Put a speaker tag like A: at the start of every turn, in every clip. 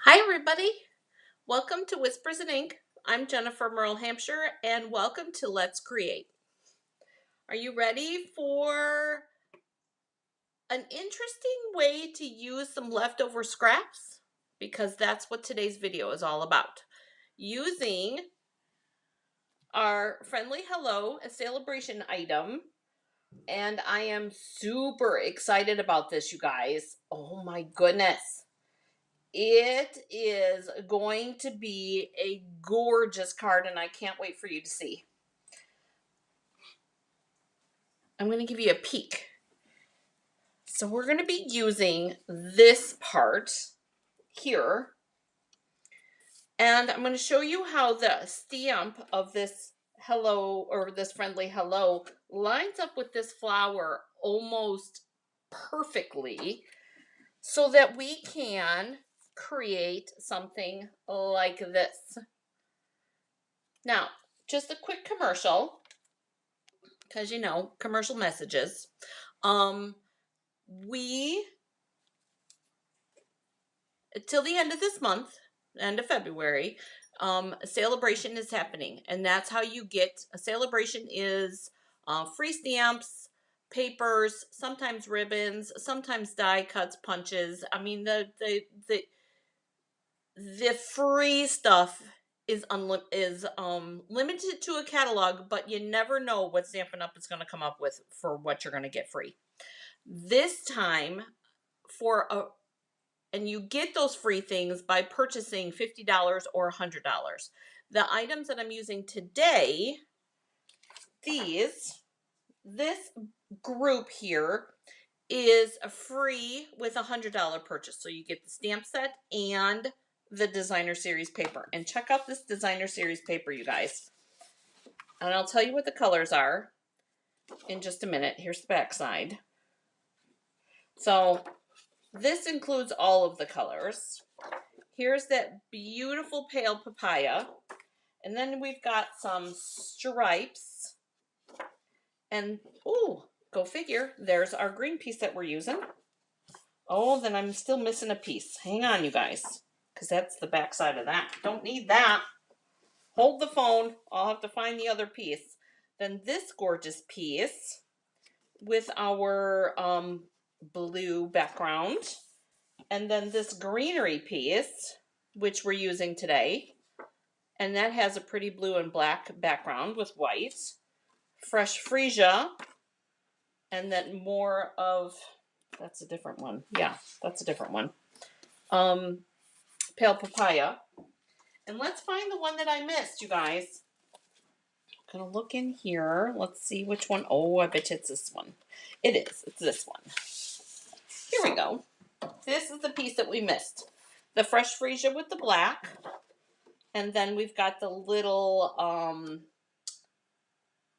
A: Hi, everybody. Welcome to Whispers in Ink. I'm Jennifer Merle Hampshire, and welcome to Let's Create. Are you ready for an interesting way to use some leftover scraps? Because that's what today's video is all about. Using our Friendly Hello, a celebration item, and I am super excited about this, you guys. Oh my goodness. It is going to be a gorgeous card, and I can't wait for you to see. I'm going to give you a peek. So we're going to be using this part here, and I'm going to show you how the stamp of this hello, or this friendly hello, lines up with this flower almost perfectly so that we can create something like this. Now, just a quick commercial, because commercial messages. We till the end of this month, end of February, a celebration is happening, and that's how you get a celebration is free stamps, papers, sometimes ribbons, sometimes die cuts, punches. I mean the free stuff is limited to a catalog, but you never know what Stampin' Up! Is going to come up with for what you're going to get free. This time, and you get those free things by purchasing $50 or $100. The items that I'm using today, this group here is free with a $100 purchase. So you get the stamp set and the designer series paper. And check out this designer series paper, you guys. And I'll tell you what the colors are in just a minute. Here's the back side. So this includes all of the colors. Here's that beautiful pale papaya. And then we've got some stripes. And, ooh, go figure, there's our green piece that we're using. Oh, then I'm still missing a piece. Hang on, you guys, because that's the back side of that. Don't need that. Hold the phone. I'll have to find the other piece. Then this gorgeous piece with our blue background. And then this greenery piece, which we're using today. And that has a pretty blue and black background with white. Fresh freesia. And then more of, that's a different one. Yeah, that's a different one. Pale papaya. And let's find the one that I missed, you guys. I'm going to look in here. Let's see which one. Oh, I bet you it's this one. It is. It's this one. Here we go. This is the piece that we missed. The fresh freesia with the black. And then we've got the little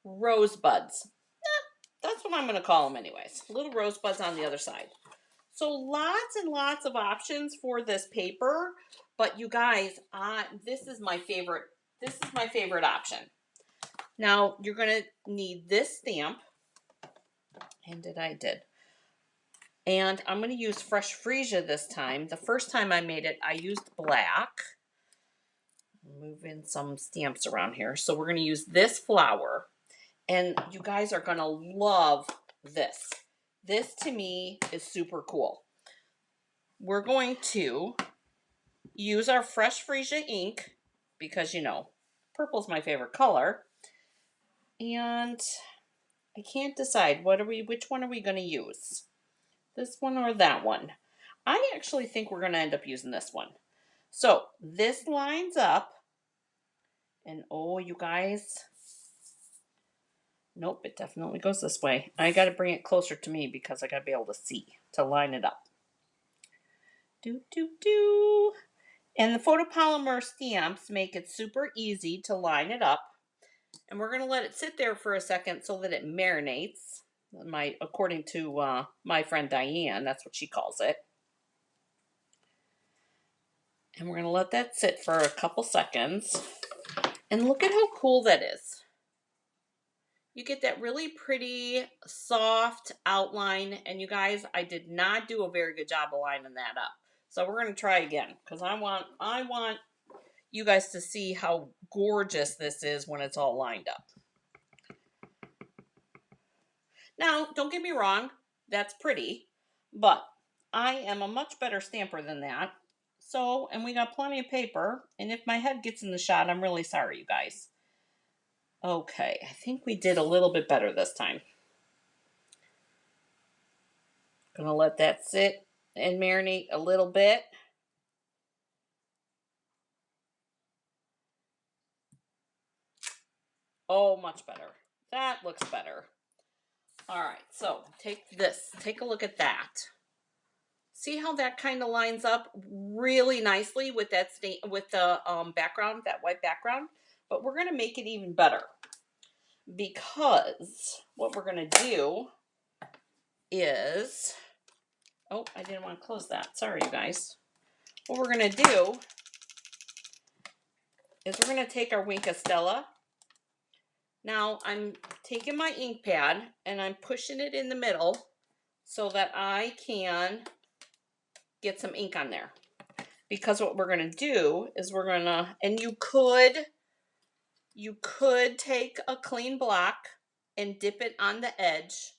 A: rosebuds. That's what I'm going to call them anyways. Little rosebuds on the other side. So lots and lots of options for this paper. But you guys, this is my favorite. This is my favorite option. Now, you're going to need this stamp. And I did. And I'm going to use fresh freesia this time. The first time I made it, I used black. Move in some stamps around here. So we're going to use this flower. And you guys are going to love this. This, to me, is super cool. We're going to use our fresh freesia ink because, purple's my favorite color. And I can't decide which one are we going to use? This one or that one? I actually think we're going to end up using this one. So this lines up. And oh, you guys. Nope, it definitely goes this way. I got to bring it closer to me because I got to be able to see to line it up. Do. And the photopolymer stamps make it super easy to line it up. And we're going to let it sit there for a second so that it marinates. According to my friend Diane, that's what she calls it. And we're going to let that sit for a couple seconds. And look at how cool that is. You get that really pretty, soft outline. And you guys, I did not do a very good job of lining that up. So we're going to try again because I want you guys to see how gorgeous this is when it's all lined up. Now, don't get me wrong, that's pretty, but I am a much better stamper than that. So, and we got plenty of paper, and if my head gets in the shot, I'm really sorry, you guys. Okay, I think we did a little bit better this time. Gonna let that sit and marinate a little bit. Oh, much better. That looks better. All right, so take this. Take a look at that. See how that kind of lines up really nicely with that with the background, that white background. But we're going to make it even better because what we're going to do is, oh, I didn't want to close that. Sorry, you guys. What we're going to do is we're going to take our Wink of Stella. Now I'm taking my ink pad and I'm pushing it in the middle so that I can get some ink on there. Because what we're going to do is we're going to, and you could take a clean block and dip it on the edge.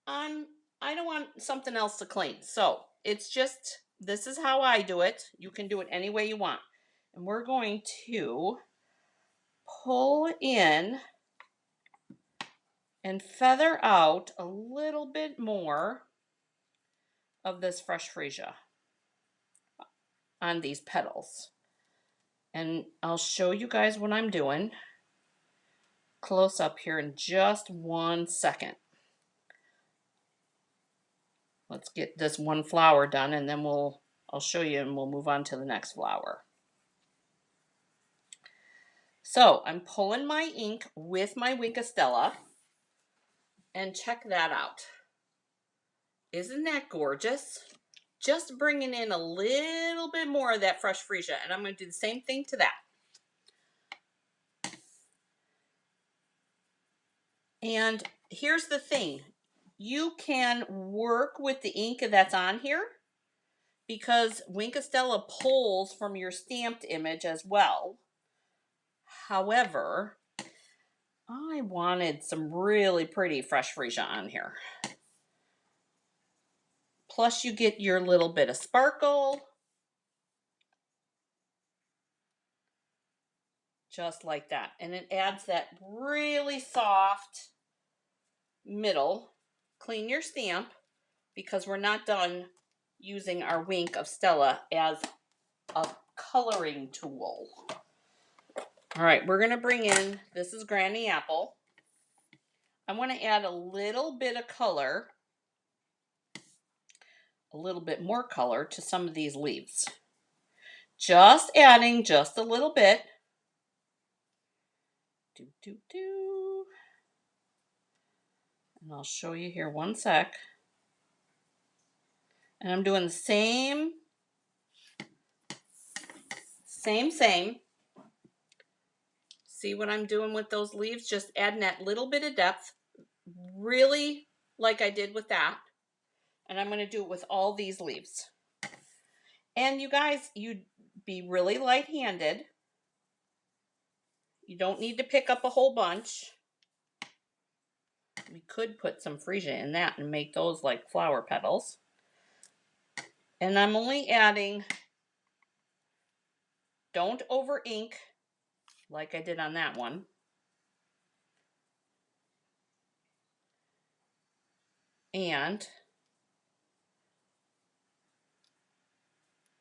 A: I don't want something else to clean. So it's just, this is how I do it. You can do it any way you want. And we're going to pull in and feather out a little bit more of this fresh freesia on these petals. And I'll show you guys what I'm doing close up here in just 1 second. Let's get this one flower done and then I'll show you and we'll move on to the next flower. So I'm pulling my ink with my Wink of Stella and check that out. Isn't that gorgeous? Just bringing in a little bit more of that fresh freesia, and I'm going to do the same thing to that. And here's the thing. You can work with the ink that's on here because Wink of Stella pulls from your stamped image as well. However, I wanted some really pretty fresh freesia on here. Plus you get your little bit of sparkle. Just like that. And it adds that really soft middle. Clean your stamp because we're not done using our Wink of Stella as a coloring tool. All right, we're going to bring in, this is Granny Apple. I want to add a little bit of color, a little bit more color to some of these leaves. Just adding just a little bit. And I'll show you here 1 sec. And I'm doing the same. See what I'm doing with those leaves? Just adding that little bit of depth, really like I did with that. And I'm going to do it with all these leaves. And you guys, you'd be really light-handed. You don't need to pick up a whole bunch. We could put some freesia in that and make those like flower petals. And I'm only adding, don't over ink like I did on that one. And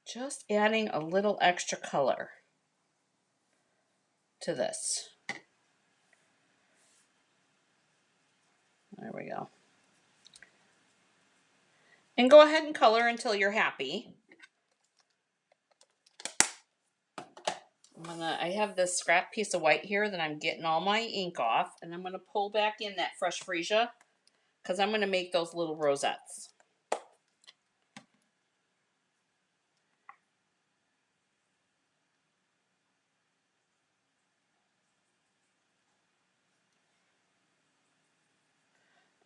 A: just adding a little extra color to this. There we go. And go ahead and color until you're happy. I have this scrap piece of white here that I'm getting all my ink off, and I'm going to pull back in that fresh freesia because I'm going to make those little rosettes.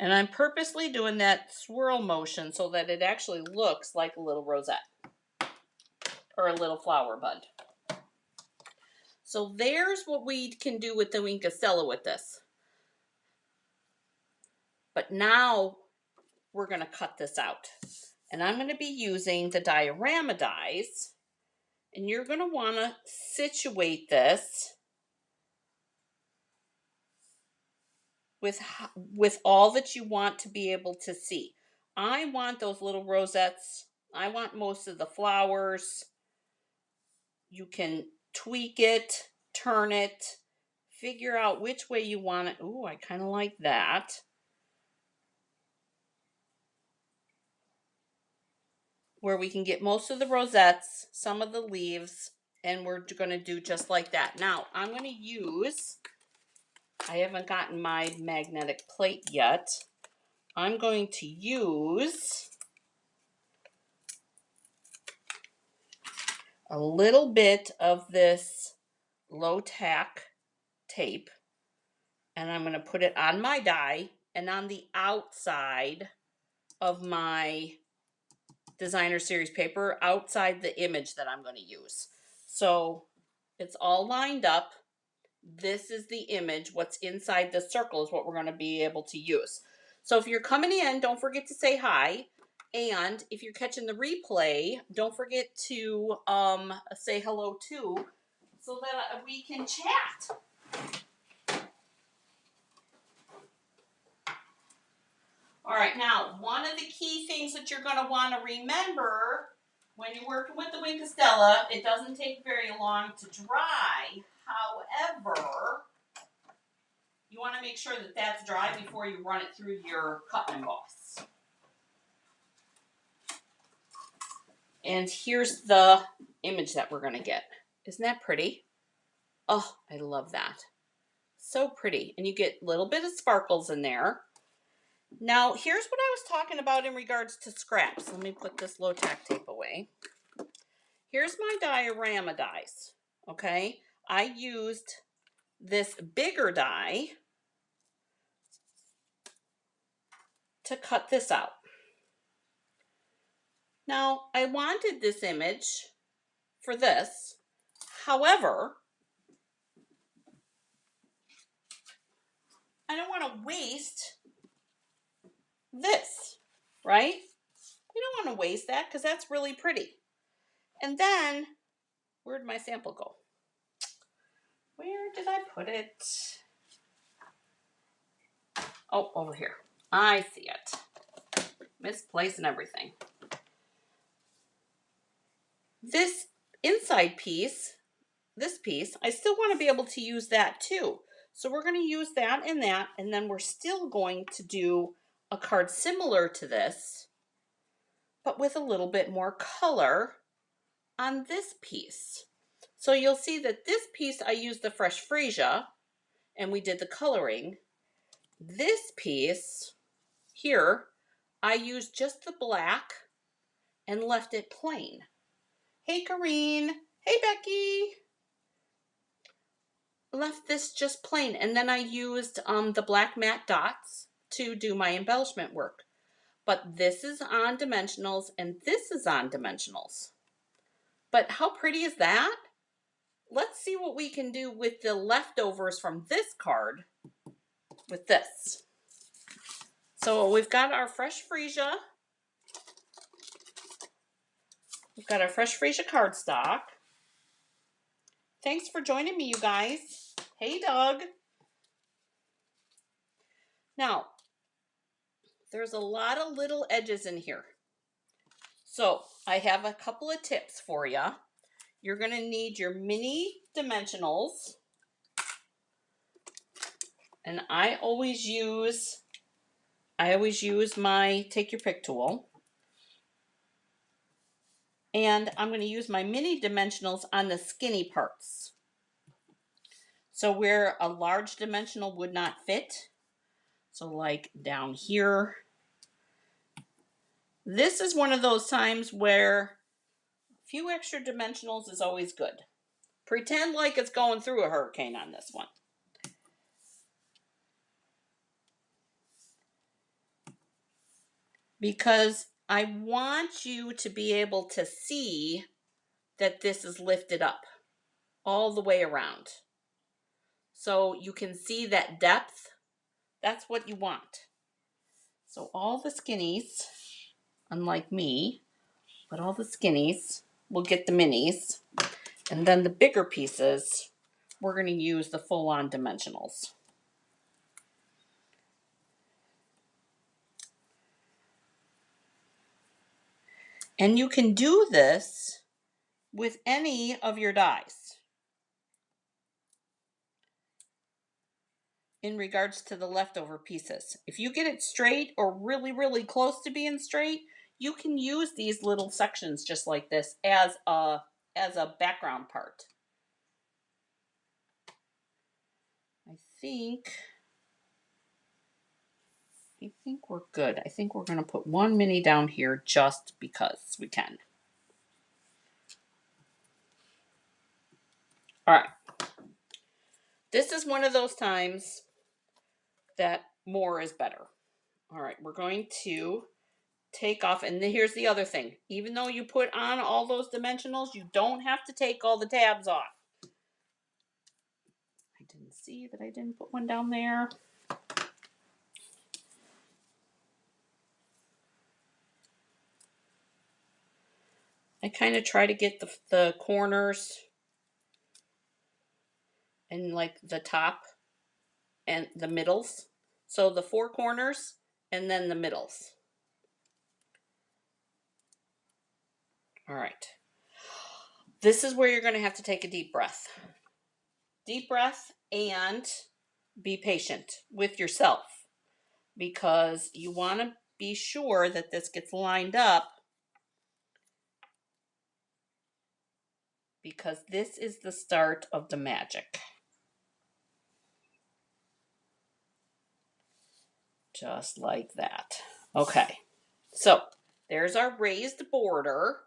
A: And I'm purposely doing that swirl motion so that it actually looks like a little rosette. or a little flower bud. So there's what we can do with the Wink of Stella with this. But now we're going to cut this out. And I'm going to be using the diorama dies. And you're going to want to situate this with all that you want to be able to see. I want those little rosettes. I want most of the flowers. You can tweak it, turn it, figure out which way you want it. Ooh, I kind of like that. Where we can get most of the rosettes, some of the leaves, and we're going to do just like that. Now, I'm going to use, I haven't gotten my magnetic plate yet. I'm going to use a little bit of this low tack tape, and I'm going to put it on my die and on the outside of my designer series paper, outside the image that I'm going to use. So it's all lined up. This is the image. What's inside the circle is what we're going to be able to use. So if you're coming in, don't forget to say hi. And if you're catching the replay, don't forget to say hello too, so that we can chat. All right, now, one of the key things that you're going to want to remember when you're working with the Wink of Stella, it doesn't take very long to dry. However, you want to make sure that that's dry before you run it through your cut and emboss. And here's the image that we're going to get. Isn't that pretty? Oh, I love that. So pretty. And you get a little bit of sparkles in there. Now, here's what I was talking about in regards to scraps. Let me put this low tack tape away. Here's my diorama dies, okay? I used this bigger die to cut this out. Now, I wanted this image for this. However, I don't want to waste this, right? We don't want to waste that because that's really pretty. And then, where'd my sample go? Where did I put it? Oh, over here. I see it. Misplacing everything. This inside piece, this piece, I still want to be able to use that too. So we're going to use that, and then we're still going to do a card similar to this, but with a little bit more color on this piece. So you'll see that this piece I used the fresh freesia and we did the coloring. This piece here, I used just the black and left it plain. Hey, Corrine. Hey, Becky. Left this just plain. And then I used the black matte dots to do my embellishment work. But this is on dimensionals and this is on dimensionals. But how pretty is that? Let's see what we can do with the leftovers from this card with this. So we've got our fresh freesia. We've got our fresh freesia cardstock. Thanks for joining me, you guys. Hey, Doug. Now, there's a lot of little edges in here. So I have a couple of tips for you. You're going to need your mini dimensionals. And I always use my take your pick tool. And I'm going to use my mini dimensionals on the skinny parts. So where a large dimensional would not fit, so like down here, this is one of those times where a few extra dimensionals is always good. Pretend like it's going through a hurricane on this one. Because I want you to be able to see that this is lifted up all the way around. So you can see that depth. That's what you want. So all the skinnies, unlike me, but all the skinnies will get the minis. And then the bigger pieces, we're going to use the full-on dimensionals. And you can do this with any of your dies. In regards to the leftover pieces. If you get it straight or really, really close to being straight, you can use these little sections just like this as a background part. I think we're good. I think we're going to put one mini down here just because we can. All right. This is one of those times that more is better. All right, we're going to take off, and then here's the other thing. Even though you put on all those dimensionals, you don't have to take all the tabs off. I didn't see that I didn't put one down there. I kind of try to get the corners and like the top and the middles. So the four corners and then the middles. All right. This is where you're going to have to take a deep breath. Deep breath and be patient with yourself because you want to be sure that this gets lined up because this is the start of the magic. Just like that. Okay, so there's our raised border.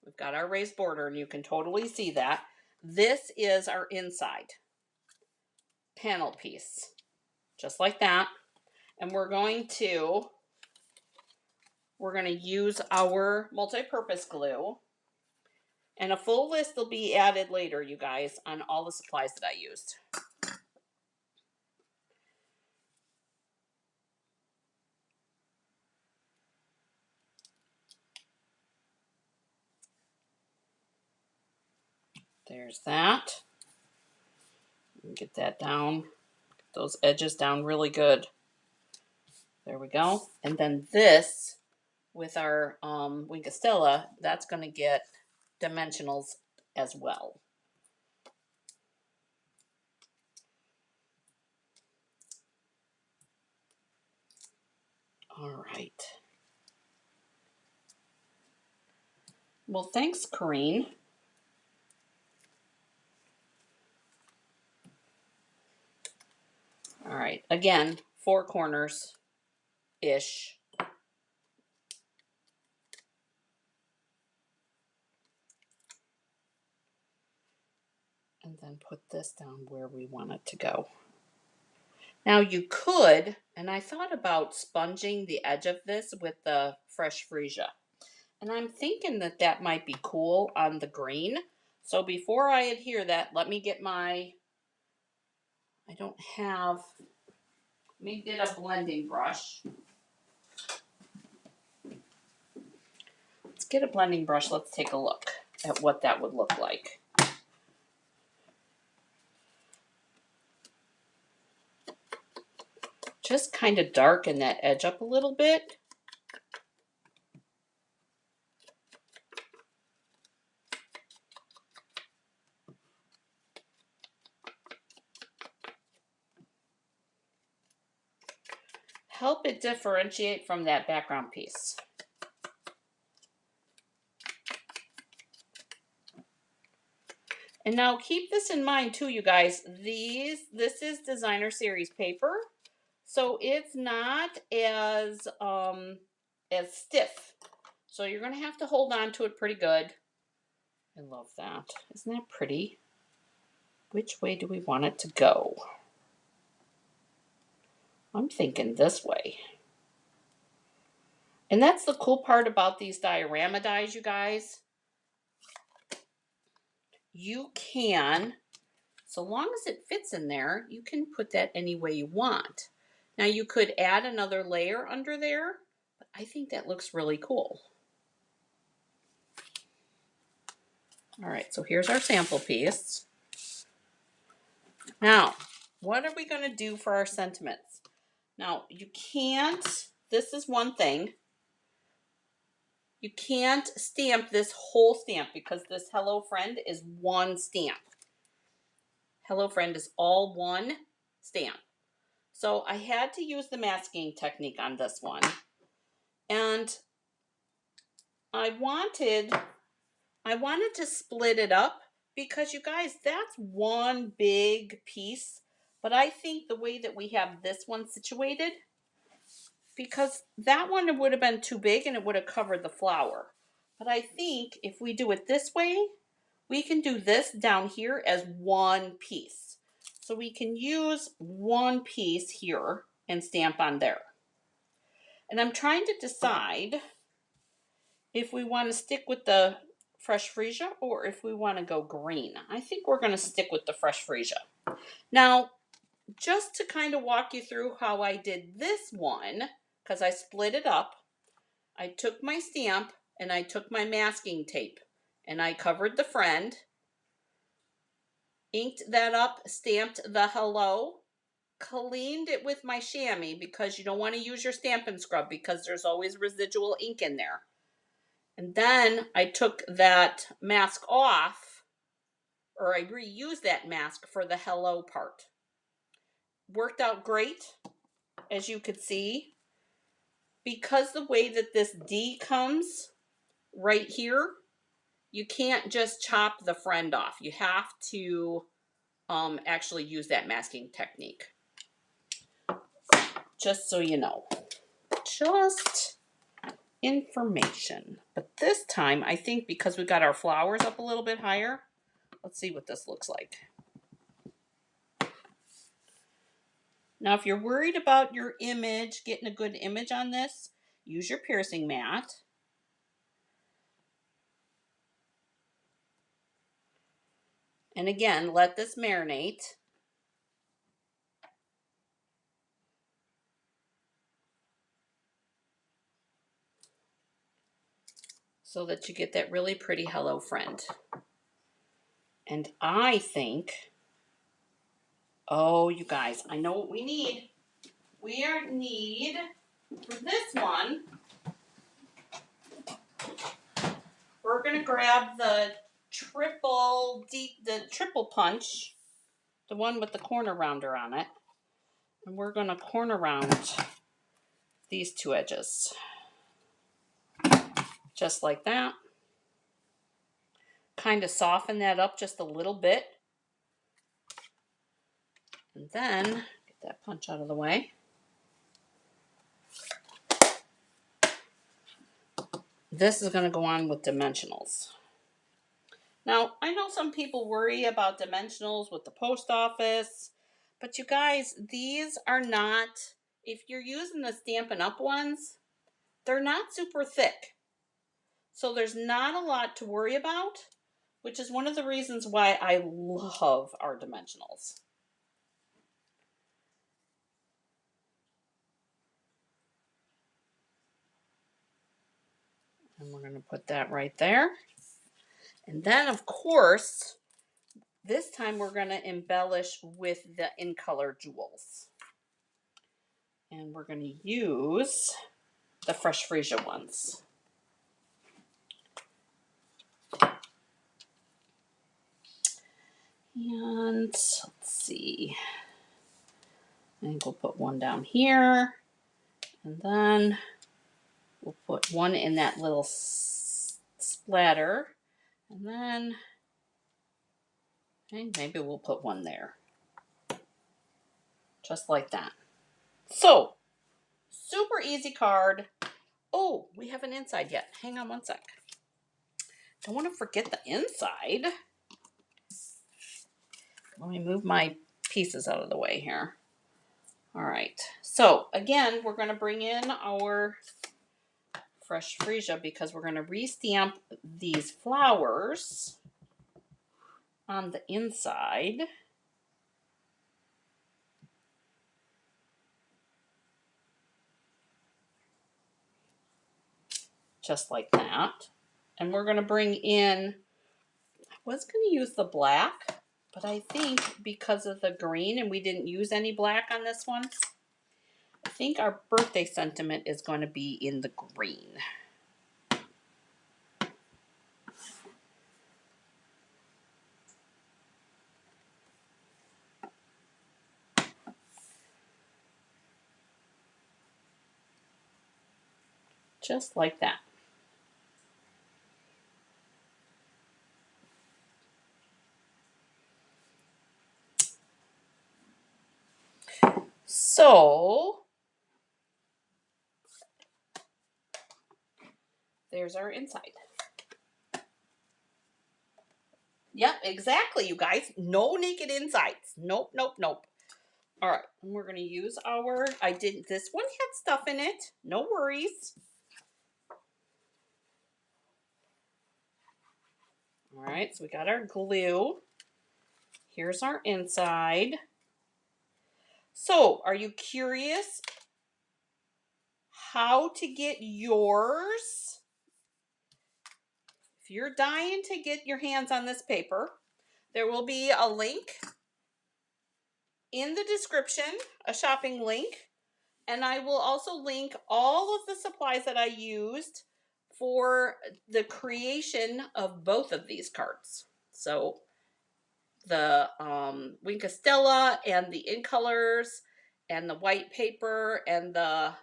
A: We've got our raised border, and you can totally see that. This is our inside panel piece, just like that. And we're going to use our multi-purpose glue. And a full list will be added later, you guys, on all the supplies that I used. There's that. Get that down. Get those edges down really good. There we go. And then this, with our Winkastella, that's going to get dimensionals as well. All right. Well, thanks, Corrine. All right. Again, four corners-ish. And then put this down where we want it to go. Now you could, and I thought about sponging the edge of this with the fresh freesia. And I'm thinking that that might be cool on the green. So before I adhere that, let me get my, let me get a blending brush. Let's get a blending brush. Let's take a look at what that would look like. Just kind of darken that edge up a little bit. Help it differentiate from that background piece. And now keep this in mind too, you guys. This is designer series paper, so it's not as stiff. So you're gonna have to hold on to it pretty good. I love that. Isn't that pretty? Which way do we want it to go? I'm thinking this way. And that's the cool part about these diorama dies, you guys. you can, so long as it fits in there, you can put that any way you want. Now you could add another layer under there, but I think that looks really cool. All right, so here's our sample piece. Now, what are we going to do for our sentiments? Now, you can't, this is one thing, you can't stamp this whole stamp because this Hello Friend is one stamp. Hello Friend is all one stamp. So I had to use the masking technique on this one. And I wanted to split it up because you guys, that's one big piece. But I think the way that we have this one situated, because that one would have been too big and it would have covered the flower. But I think if we do it this way, we can do this down here as one piece. So we can use one piece here and stamp on there. And I'm trying to decide if we want to stick with the fresh freesia or if we want to go green. I think we're going to stick with the fresh freesia. Now, just to kind of walk you through how I did this one, because I split it up, I took my stamp and I took my masking tape and I covered the friend, inked that up, stamped the hello, cleaned it with my chamois because you don't want to use your Stampin' Scrub because there's always residual ink in there. And then I took that mask off, or I reused that mask for the hello part. Worked out great, as you could see. Because the way that this D comes right here, you can't just chop the friend off. You have to actually use that masking technique. Just so you know. Just information. But this time, I think because we got our flowers up a little bit higher, let's see what this looks like. Now, if you're worried about your image, getting a good image on this, use your piercing mat. And again, let this marinate. So that you get that really pretty hello friend. And I think, oh, you guys, I know what we need. We need, for this one, we're going to grab the triple punch, the one with the corner rounder on it. And we're going to corner round these two edges. Just like that. Kind of soften that up just a little bit. And then, get that punch out of the way. This is going to go on with dimensionals. Now, I know some people worry about dimensionals with the post office, but you guys, these are not, if you're using the Stampin' Up! Ones, they're not super thick. So there's not a lot to worry about, which is one of the reasons why I love our dimensionals. And we're going to put that right there. And then, of course, this time we're going to embellish with the in color jewels. And we're going to use the Fresh Freesia ones. And let's see. I think we'll put one down here. And then we'll put one in that little splatter. And then maybe we'll put one there. Just like that. So, super easy card. Oh, we haven't inside yet. Hang on one sec. Don't want to forget the inside. Let me move my pieces out of the way here. All right. So, again, we're going to bring in our Fresh Freesia because we're going to restamp these flowers. on the inside. Just like that. And we're going to bring in, I was going to use the black, but I think because of the green, and we didn't use any black on this one, I think our birthday sentiment is going to be in the green. Just like that. So there's our inside. Yep, exactly, you guys. No naked insides. Nope, nope, nope. All right, and we're going to use our, this one had stuff in it. No worries. All right, so we got our glue. Here's our inside. So, are you curious how to get yours? If you're dying to get your hands on this paper, there will be a link in the description, a shopping link, and I will also link all of the supplies that I used for the creation of both of these cards. So the Wink Stella and the In Colors and the white paper and the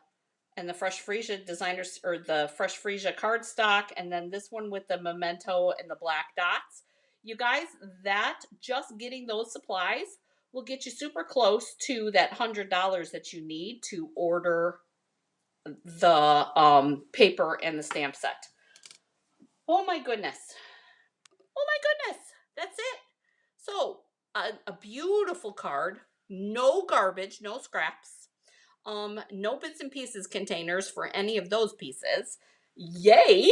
A: Fresh Freesia designers, or the Fresh Freesia cardstock, and then this one with the memento and the black dots. You guys, that just getting those supplies will get you super close to that $100 that you need to order the paper and the stamp set. Oh my goodness. Oh my goodness. That's it. So, a beautiful card, no garbage, no scraps, no bits and pieces containers for any of those pieces. Yay!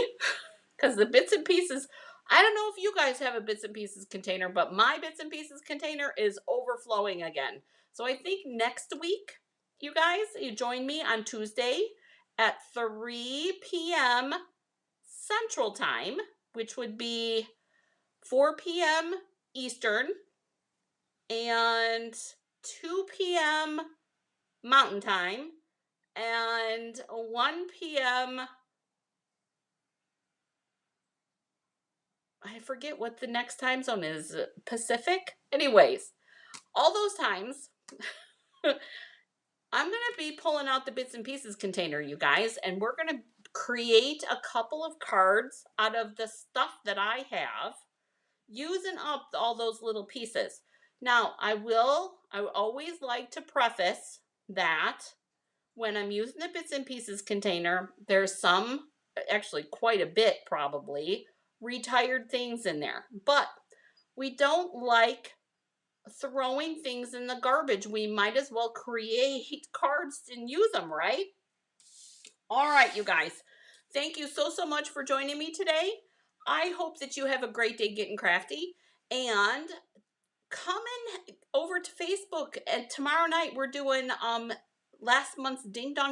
A: Because the bits and pieces, I don't know if you guys have a bits and pieces container, but my bits and pieces container is overflowing again. So I think next week, you guys, you join me on Tuesday at 3 p.m. Central Time, which would be 4 p.m. Eastern and 2 p.m. Mountain Time and 1 p.m. I forget what the next time zone is. Pacific? Anyways, all those times, I'm going to be pulling out the bits and pieces container, you guys, and we're going to create a couple of cards out of the stuff that I have, using up all those little pieces. Now, I always like to preface that when I'm using the bits and pieces container, there's some, actually quite a bit probably, retired things in there. But we don't like throwing things in the garbage. We might as well create cards and use them, right? All right, you guys. Thank you so much for joining me today. I hope that you have a great day getting crafty. And come in over to Facebook. And tomorrow night we're doing last month's Ding Dong